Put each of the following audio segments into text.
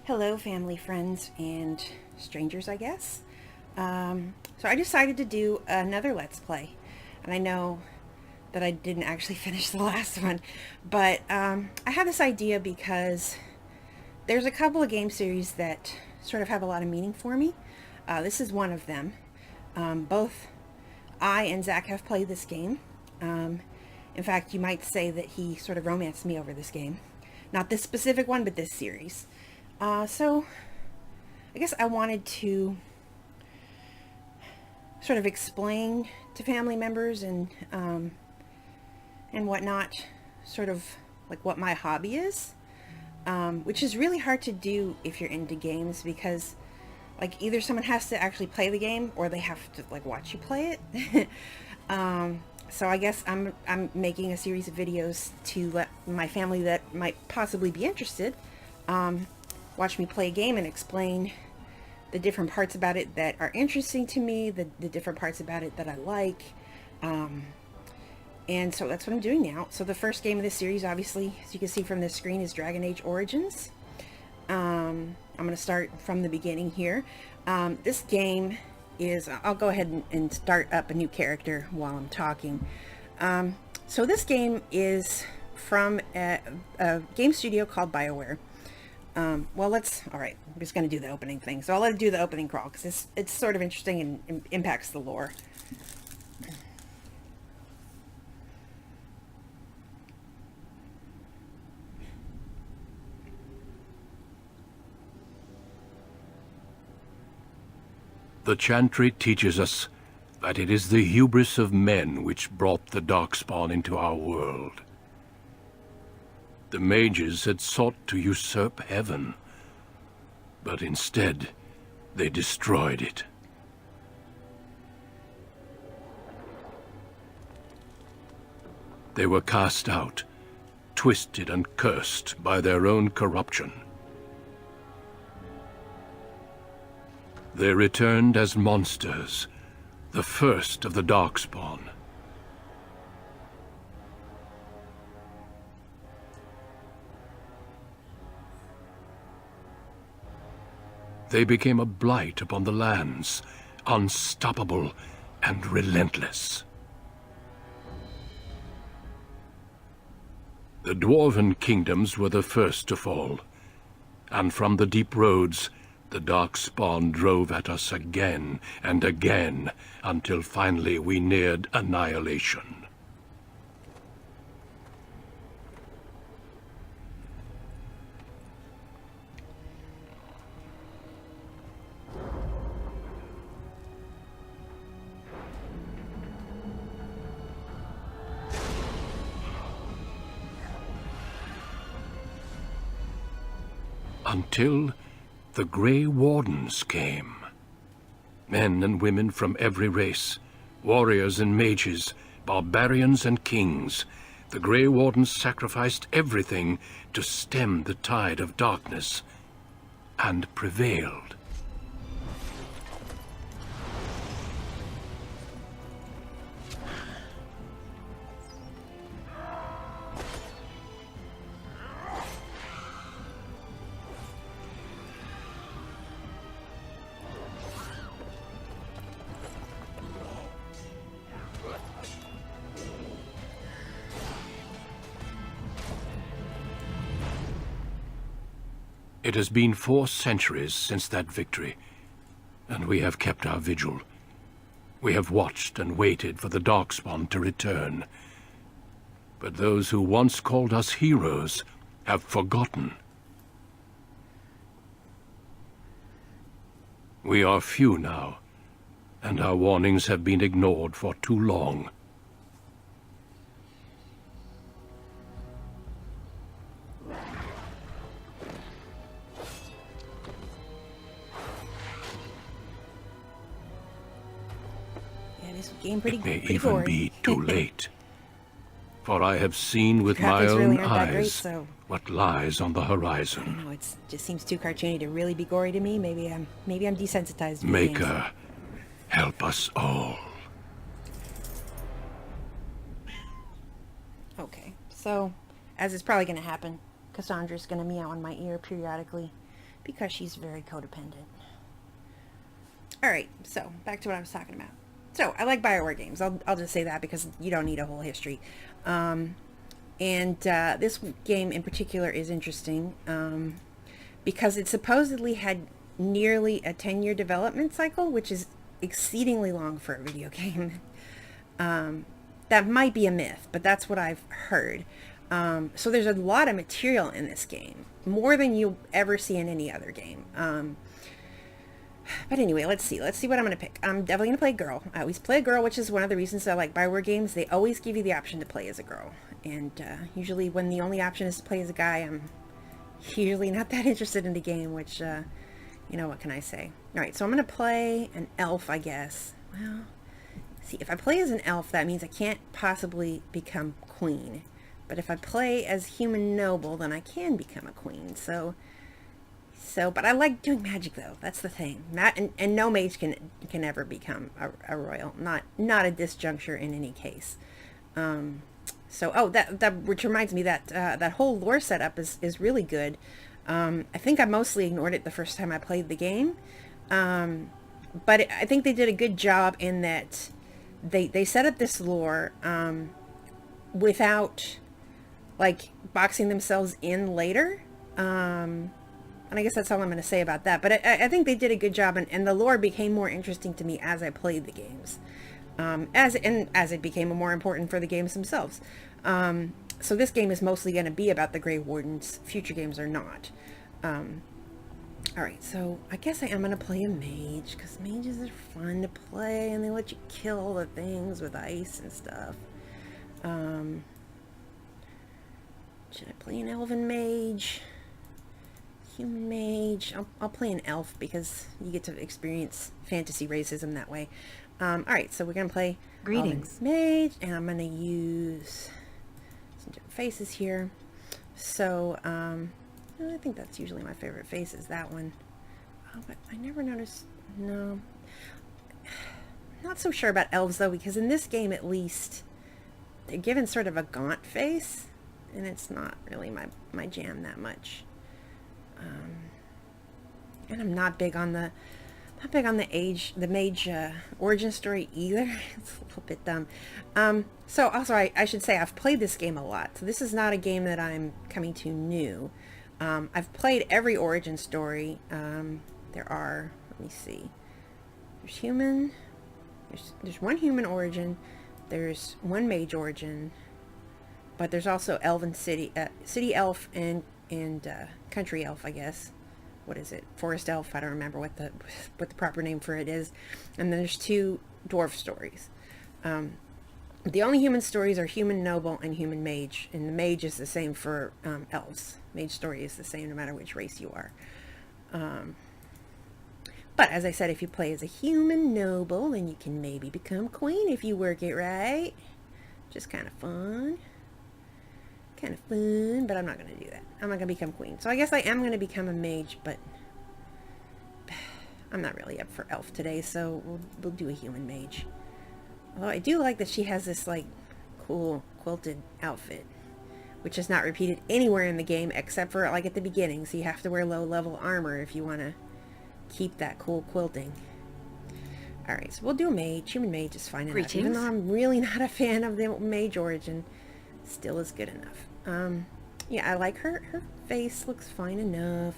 Hello, family, friends, and strangers, I guess. So I decided to do another Let's Play. And I know that I didn't actually finish the last one, but I had this idea because there's a couple of game series that sort of have a lot of meaning for me. This is one of them. Both I and Zach have played this game. In fact, you might say that he sort of romanced me over this game. Not this specific one, but this series. So I guess I wanted to sort of explain to family members and whatnot, sort of like what my hobby is, which is really hard to do if you're into games, because like either someone has to actually play the game or they have to like watch you play it. So I guess I'm making a series of videos to let my family that might possibly be interested watch me play a game and explain the different parts about it that are interesting to me, the different parts about it that I like. And so that's what I'm doing now. So the first game of this series, obviously, as you can see from this screen, is Dragon Age Origins. I'm going to start from the beginning here. This game is, I'll go ahead and start up a new character while I'm talking. So this game is from a game studio called BioWare. Well, alright, I'm just going to do the opening thing. So I'll let it do the opening crawl, because it's sort of interesting and impacts the lore. The Chantry teaches us that it is the hubris of men which brought the Darkspawn into our world. The Mages had sought to usurp heaven, but instead they destroyed it. They were cast out, twisted and cursed by their own corruption. They returned as monsters, the first of the Darkspawn. They became a blight upon the lands, unstoppable and relentless. The Dwarven kingdoms were the first to fall, and from the deep roads, the Darkspawn drove at us again and again, until finally we neared annihilation. Until the Grey Wardens came. Men and women from every race, warriors and mages, barbarians and kings. The Grey Wardens sacrificed everything to stem the tide of darkness, and prevailed. It has been 4 centuries since that victory, and we have kept our vigil. We have watched and waited for the Darkspawn to return. But those who once called us heroes have forgotten. We are few now, and our warnings have been ignored for too long. Game pretty, It may pretty even gory. be too late. For I have seen with my Graphics own really aren't that eyes great, so what lies on the I don't horizon. know. It just seems too cartoony to really be gory to me. Maybe I'm desensitized to video games. Maker, help us all. Okay, so as is probably going to happen, Cassandra's going to meow in my ear periodically because she's very codependent. Alright, so back to what I was talking about. So, I like BioWare games. I'll just say that because you don't need a whole history. This game in particular is interesting because it supposedly had nearly a 10-year development cycle, which is exceedingly long for a video game. That might be a myth, but that's what I've heard. So there's a lot of material in this game, more than you'll ever see in any other game. But anyway, let's see what I'm going to pick. I'm definitely going to play girl. I always play a girl, which is one of the reasons I like BioWare games. They always give you the option to play as a girl. And usually when the only option is to play as a guy, I'm usually not that interested in the game, which, you know, what can I say? Alright, so I'm going to play an elf, I guess. Well, see, if I play as an elf, that means I can't possibly become queen. But if I play as human noble, then I can become a queen. So, but I like doing magic though. That's the thing. And no mage can ever become a royal. Not at this juncture in any case. That which reminds me that that whole lore setup is really good. I think I mostly ignored it the first time I played the game, but I think they did a good job in that they set up this lore without like boxing themselves in later. And I guess that's all I'm going to say about that. But I think they did a good job, and the lore became more interesting to me as I played the games, as it became more important for the games themselves. So this game is mostly going to be about the Grey Wardens. Future games are not. Alright, so I guess I am going to play a mage, because mages are fun to play, and they let you kill the things with ice and stuff. Should I play an elven mage? Human mage? I'll play an elf because you get to experience fantasy racism that way. Alright, so we're going to play Greetings. Mage, and I'm going to use some different faces here. So, I think that's usually my favorite face is that one. Oh, but I never noticed, no. Not so sure about elves though, because in this game at least, they're given sort of a gaunt face, and it's not really my jam that much. And I'm not big on the mage origin story either. It's a little bit dumb. So also I should say I've played this game a lot. So this is not a game that I'm coming to new. I've played every origin story. There are, let me see. There's human. There's one human origin. There's one mage origin. But there's also elven city elf and country elf, I guess. What is it? Forest elf. I don't remember what the proper name for it is. And then there's two dwarf stories. The only human stories are human noble and human mage, and the mage is the same for elves. Mage story is the same no matter which race you are. But as I said, if you play as a human noble, then you can maybe become queen if you work it right. Just kind of fun. But I'm not going to do that. I'm not going to become queen. So I guess I am going to become a mage, but I'm not really up for elf today, so we'll do a human mage. Although I do like that she has this like cool quilted outfit, which is not repeated anywhere in the game except for like at the beginning, so you have to wear low level armor if you want to keep that cool quilting. Alright, so we'll do a mage. Human mage is fine enough. Even though I'm really not a fan of the mage origin, still is good enough. Yeah, I like her face looks fine enough.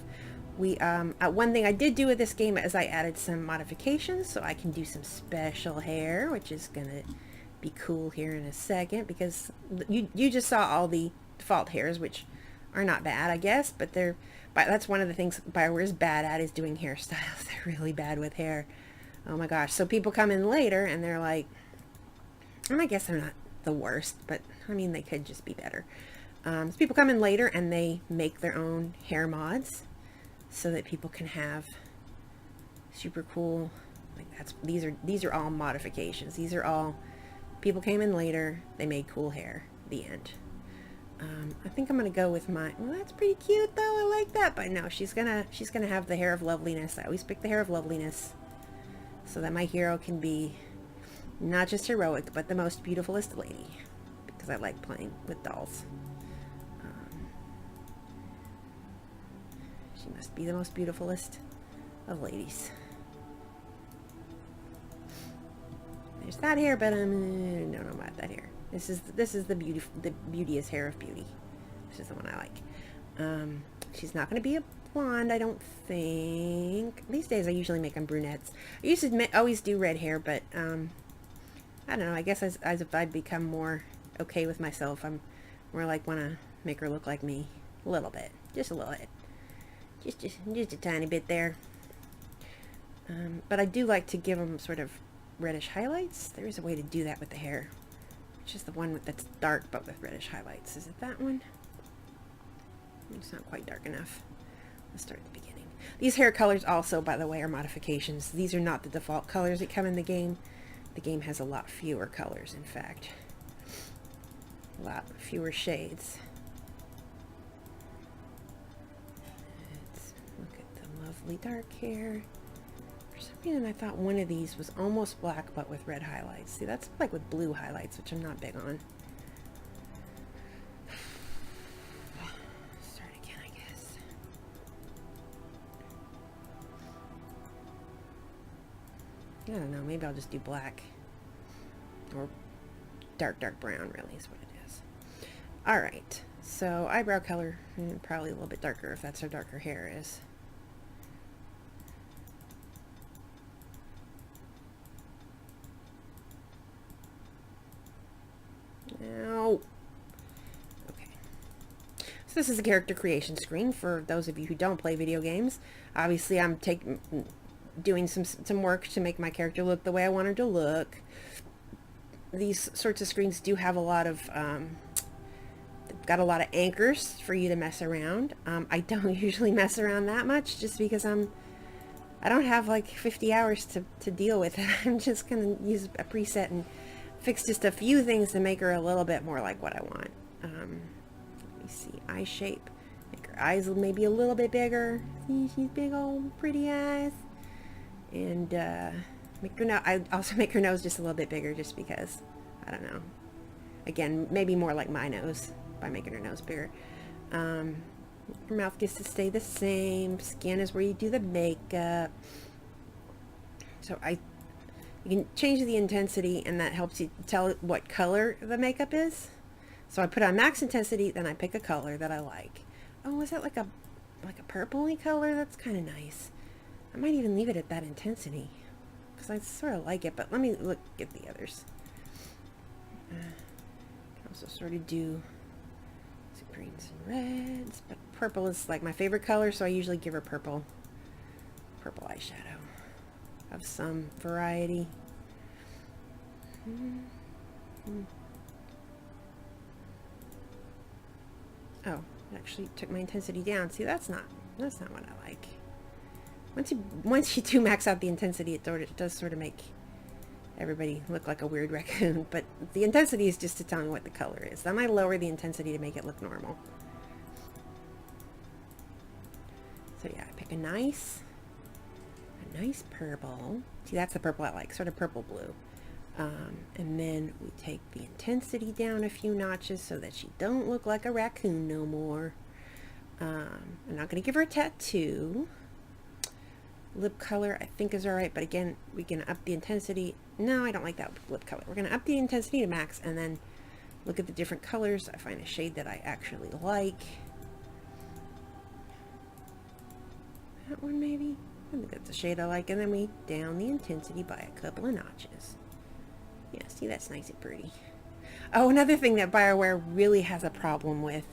One thing I did do with this game is I added some modifications, so I can do some special hair, which is gonna be cool here in a second, because you just saw all the default hairs, which are not bad, I guess, but that's one of the things BioWare is bad at, is doing hairstyles. They're really bad with hair. Oh my gosh. So people come in later and they're like, and I guess they're not the worst, but I mean, they could just be better. So people come in later and they make their own hair mods so that people can have super cool, like these are all modifications. These are all people came in later, they made cool hair, the end. I think I'm gonna go with well, that's pretty cute though, I like that, but no, she's gonna have the hair of loveliness. I always pick the hair of loveliness so that my hero can be not just heroic, but the most beautifulest lady, because I like playing with dolls. She must be the most beautifulest of ladies. There's that hair, but no, not that hair. This is the beauteous hair of beauty. This is the one I like. She's not going to be a blonde, I don't think. These days I usually make them brunettes. I used to always do red hair, but I don't know. I guess as if I'd become more okay with myself, I'm more like want to make her look like me a little bit, just a little bit, just a tiny bit there. But I do like to give them sort of reddish highlights. There is a way to do that with the hair, which is the one that's dark but with reddish highlights. Is it that one? It's not quite dark enough. Let's start at the beginning. These hair colors also, by the way, are modifications. These are not the default colors that come in the game. The game has a lot fewer colors, in fact. A lot fewer shades. Let's look at the lovely dark hair. For some reason I thought one of these was almost black but with red highlights. See, that's like with blue highlights, which I'm not big on. Start again, I guess. I don't know, maybe I'll just do black. Or dark brown, really, is what it is. Alright, so eyebrow color, probably a little bit darker if that's how dark her hair is. Ow. Okay. So this is a character creation screen for those of you who don't play video games. Obviously I'm doing some work to make my character look the way I want her to look. These sorts of screens do have a lot of they've got a lot of anchors for you to mess around. I don't usually mess around that much just because I don't have like 50 hours to deal with it. I'm just gonna use a preset and fix just a few things to make her a little bit more like what I want. Let me see, eye shape. Make her eyes maybe a little bit bigger. See, she's big old pretty eyes. And I also make her nose just a little bit bigger just because, I don't know. Again, maybe more like my nose by making her nose bigger. Her mouth gets to stay the same. Skin is where you do the makeup. So you can change the intensity and that helps you tell what color the makeup is. So I put on max intensity, then I pick a color that I like. Oh, is that like a purpley color? That's kind of nice. I might even leave it at that intensity because I sort of like it, but let me look at the others. I can also sort of do some greens and reds, but purple is like my favorite color, so I usually give her purple eyeshadow of some variety. Oh, it actually took my intensity down. See, that's not what I like. Once you do max out the intensity, it does sort of make everybody look like a weird raccoon, but the intensity is just to tell me what the color is. Then I lower the intensity to make it look normal. So yeah, I pick a nice purple. See, that's the purple I like, sort of purple blue. And then we take the intensity down a few notches so that she don't look like a raccoon no more. I'm not going to give her a tattoo. Lip color I think is alright, but again, we can up the intensity. No, I don't like that lip color. We're going to up the intensity to max and then look at the different colors. I find a shade that I actually like. That one maybe? I think that's a shade I like. And then we down the intensity by a couple of notches. Yeah, see, that's nice and pretty. Oh, another thing that BioWare really has a problem with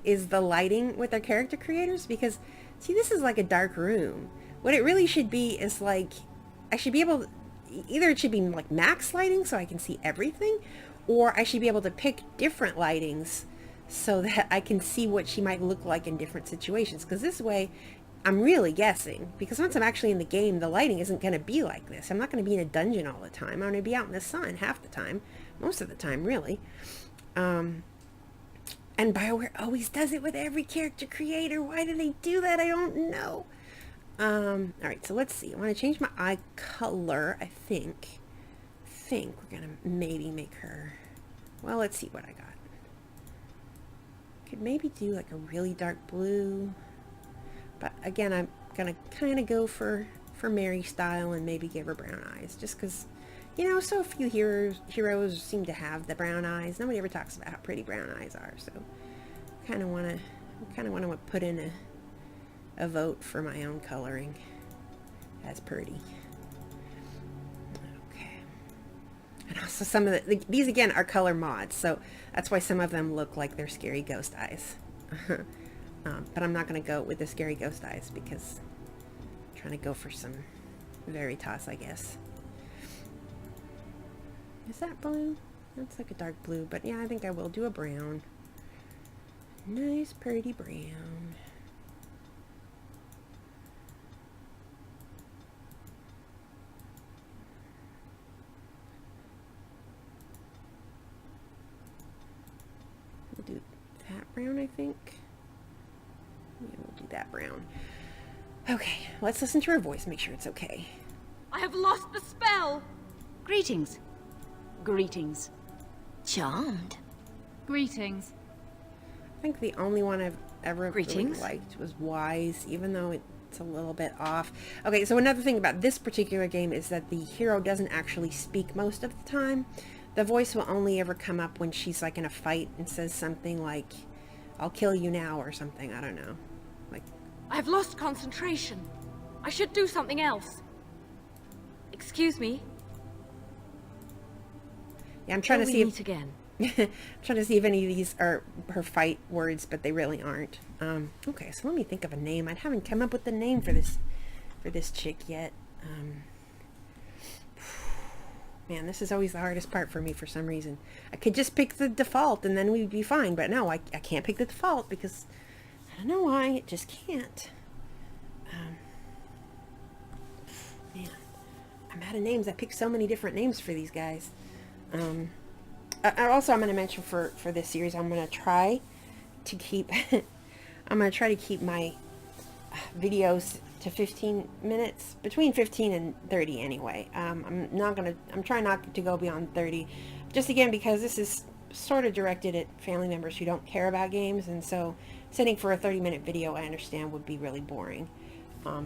is the lighting with their character creators, because, see, this is like a dark room. What it really should be is like, I should be able to, either it should be like max lighting so I can see everything, or I should be able to pick different lightings so that I can see what she might look like in different situations, because this way I'm really guessing, because once I'm actually in the game, the lighting isn't going to be like this. I'm not going to be in a dungeon all the time. I'm going to be out in the sun half the time, most of the time, really. And BioWare always does it with every character creator. Why do they do that? I don't know. Alright, so let's see. I want to change my eye color, I think. We're going to maybe make her... Well, let's see what I got. Could maybe do like a really dark blue... But again, I'm gonna kind of go for Mary style and maybe give her brown eyes, just because, you know, so few heroes seem to have the brown eyes. Nobody ever talks about how pretty brown eyes are, so kind of want to put in a vote for my own coloring as pretty. Okay. And also some of these again are color mods, so that's why some of them look like they're scary ghost eyes. But I'm not going to go with the scary ghost eyes because I'm trying to go for some Veritas, I guess. Is that blue? That's like a dark blue, but yeah, I think I will do a brown. Nice, pretty brown. We'll do that brown, I think. Yeah, we'll do that brown. Okay, let's listen to her voice, make sure it's okay. I have lost the spell! Greetings. Greetings. Charmed. Greetings. I think the only one I've ever really Greetings. liked was Wise, even though it's a little bit off. Okay, so another thing about this particular game is that the hero doesn't actually speak most of the time. The voice will only ever come up when she's like in a fight and says something like, "I'll kill you now," or something, I don't know. Like, I have lost concentration. I should do something else. Excuse me. yeah, I'm trying to Will see we if meet again? I'm trying to see if any of these are her fight words, but they really aren't. Okay, so let me think of a name. I haven't come up with the name for this chick yet. Man, this is always the hardest part for me for some reason. I could just pick the default and then we'd be fine, but no, I can't pick the default because I don't know why, it just can't. Man, I'm out of names. I picked so many different names for these guys. Also, I'm going to mention for this series, I'm going to try to keep my videos to 15 minutes, between 15 and 30 anyway. I'm trying not to go beyond 30, just again because this is sort of directed at family members who don't care about games, and so sitting for a 30-minute video, I understand, would be really boring. All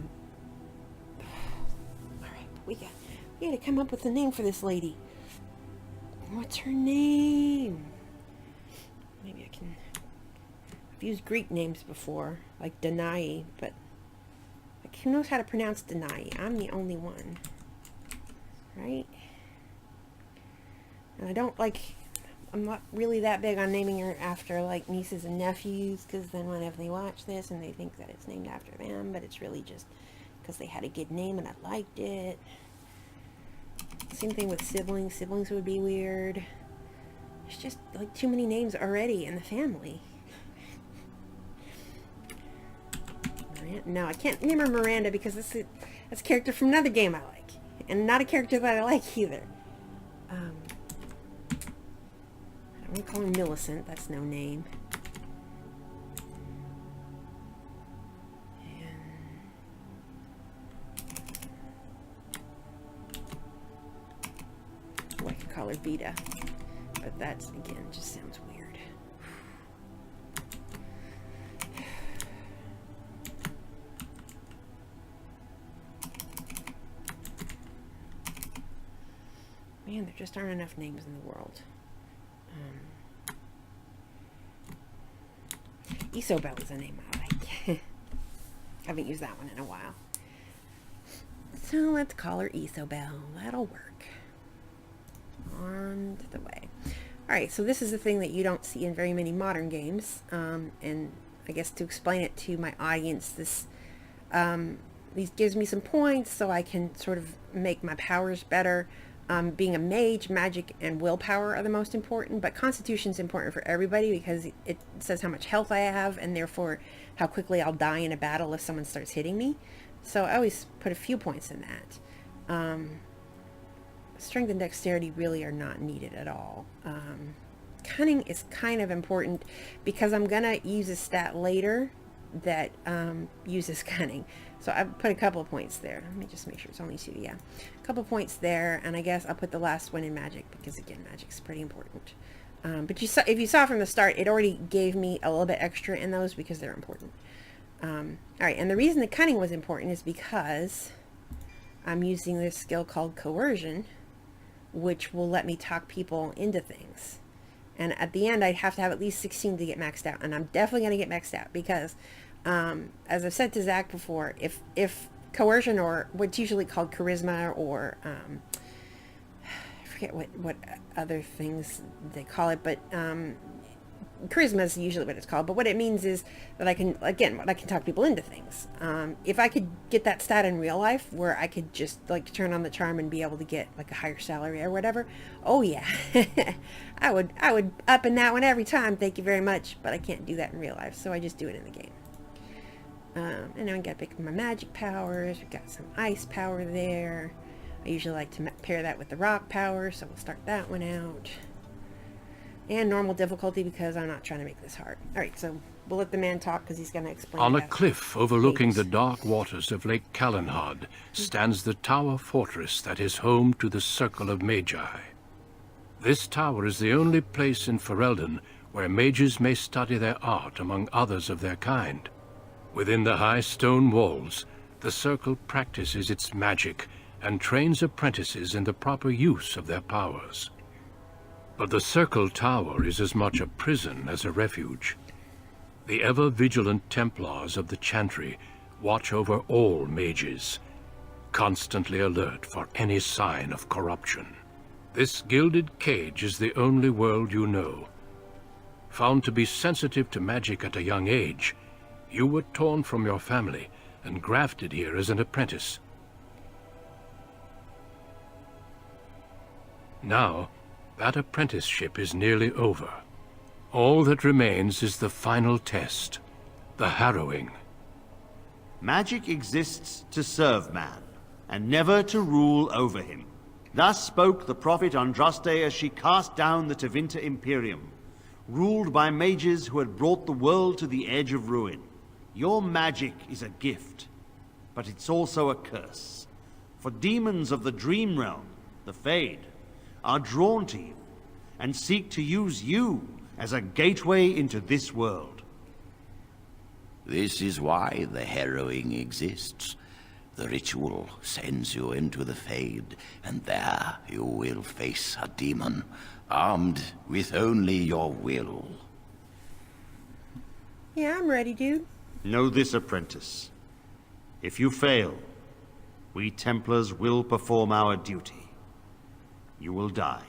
right, we got to come up with a name for this lady. What's her name? Maybe I can... I've used Greek names before, like Danae, but like, who knows how to pronounce Danae? I'm the only one. Right? And I don't like... I'm not really that big on naming her after like nieces and nephews, because then whenever they watch this and they think that it's named after them, but it's really just because they had a good name and I liked it. Same thing with siblings. Siblings would be weird. There's just like too many names already in the family. No, I can't name her Miranda because that's a character from another game I like, and not a character that I like either. I don't want to call him Millicent. That's no name. I could call her Vita, but that's, again, just sounds weird. Man, there just aren't enough names in the world. Isobel is a name I like. Haven't used that one in a while. So let's call her Isobel. That'll work. On to the way. Alright, so this is the thing that you don't see in very many modern games, and I guess to explain it to my audience, these gives me some points so I can sort of make my powers better. Being a mage, magic and willpower are the most important, but constitution is important for everybody because it says how much health I have and therefore how quickly I'll die in a battle if someone starts hitting me. So I always put a few points in that. Strength and dexterity really are not needed at all. Cunning is kind of important because I'm gonna use a stat later that uses cunning. So I put a couple of points there. Let me just make sure it's only 2. Yeah, a couple of points there, and I guess I'll put the last one in magic because again, magic's pretty important. But if you saw from the start, it already gave me a little bit extra in those because they're important. Alright, and the reason the cunning was important is because I'm using this skill called coercion, which will let me talk people into things. And at the end, I'd have to have at least 16 to get maxed out. And I'm definitely going to get maxed out because, as I've said to Zach before, if coercion, or what's usually called charisma, or I forget what other things they call it, but charisma is usually what it's called. But what it means is that I can talk people into things. If I could get that stat in real life, where I could just like turn on the charm and be able to get like a higher salary or whatever, oh yeah, I would up in that one every time. Thank you very much. But I can't do that in real life, so I just do it in the game. And then we got to pick up my magic powers. We've got some ice power there. I usually like to pair that with the rock power, so we'll start that one out. And normal difficulty because I'm not trying to make this hard. Alright, so we'll let the man talk because he's going to explain. On a that. cliff overlooking the dark waters of Lake Calenhad stands the tower fortress that is home to the Circle of Magi. This tower is the only place in Ferelden where mages may study their art among others of their kind. Within the high stone walls, the Circle practices its magic and trains apprentices in the proper use of their powers. But the Circle Tower is as much a prison as a refuge. The ever-vigilant Templars of the Chantry watch over all mages, constantly alert for any sign of corruption. This gilded cage is the only world you know. Found to be sensitive to magic at a young age, you were torn from your family and grafted here as an apprentice. Now, that apprenticeship is nearly over. All that remains is the final test, the harrowing. Magic exists to serve man, and never to rule over him. Thus spoke the prophet Andraste as she cast down the Tevinter Imperium, ruled by mages who had brought the world to the edge of ruin. Your magic is a gift, but it's also a curse. For demons of the Dream Realm, the Fade, are drawn to you and seek to use you as a gateway into this world. This is why the harrowing exists. The ritual sends you into the Fade, and there you will face a demon, armed with only your will. Yeah, I'm ready, dude. Know this, apprentice. If you fail, we Templars will perform our duty. You will die.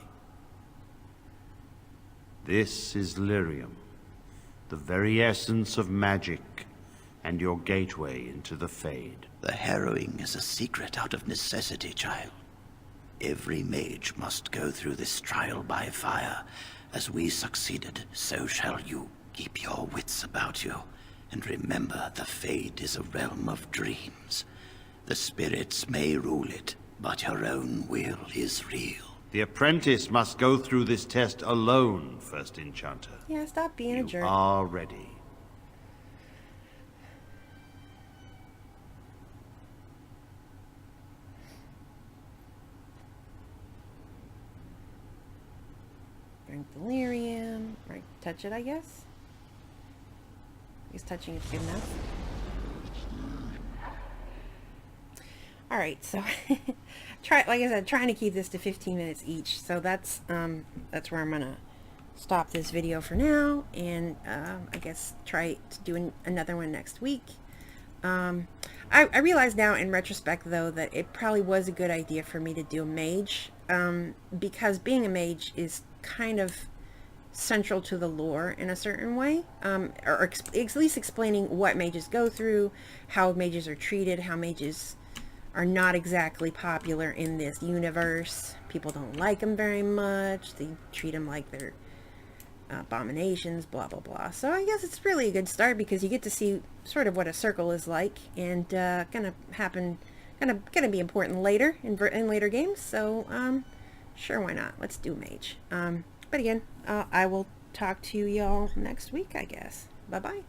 This is lyrium, the very essence of magic, and your gateway into the Fade. The harrowing is a secret out of necessity, child. Every mage must go through this trial by fire. As we succeeded, so shall you. Keep your wits about you, and remember the Fade is a realm of dreams. The spirits may rule it, but your own will is real. The apprentice must go through this test alone, First Enchanter. Yeah, stop being a jerk. You are ready. Drink delirium. Right, touch it, I guess. He's touching it's good enough. Alright, so like I said, trying to keep this to 15 minutes each. So that's where I'm gonna stop this video for now, and I guess try to do another one next week. I realize now in retrospect though that it probably was a good idea for me to do a mage, because being a mage is kind of central to the lore in a certain way, or at least explaining what mages go through, how mages are treated, how mages are not exactly popular in this universe. People don't like them very much. They treat them like they're abominations, blah blah blah. So I guess it's really a good start because you get to see sort of what a circle is like, and gonna be important later in later games. So sure, why not? Let's do mage. But again, I will talk to y'all next week, I guess. Bye bye.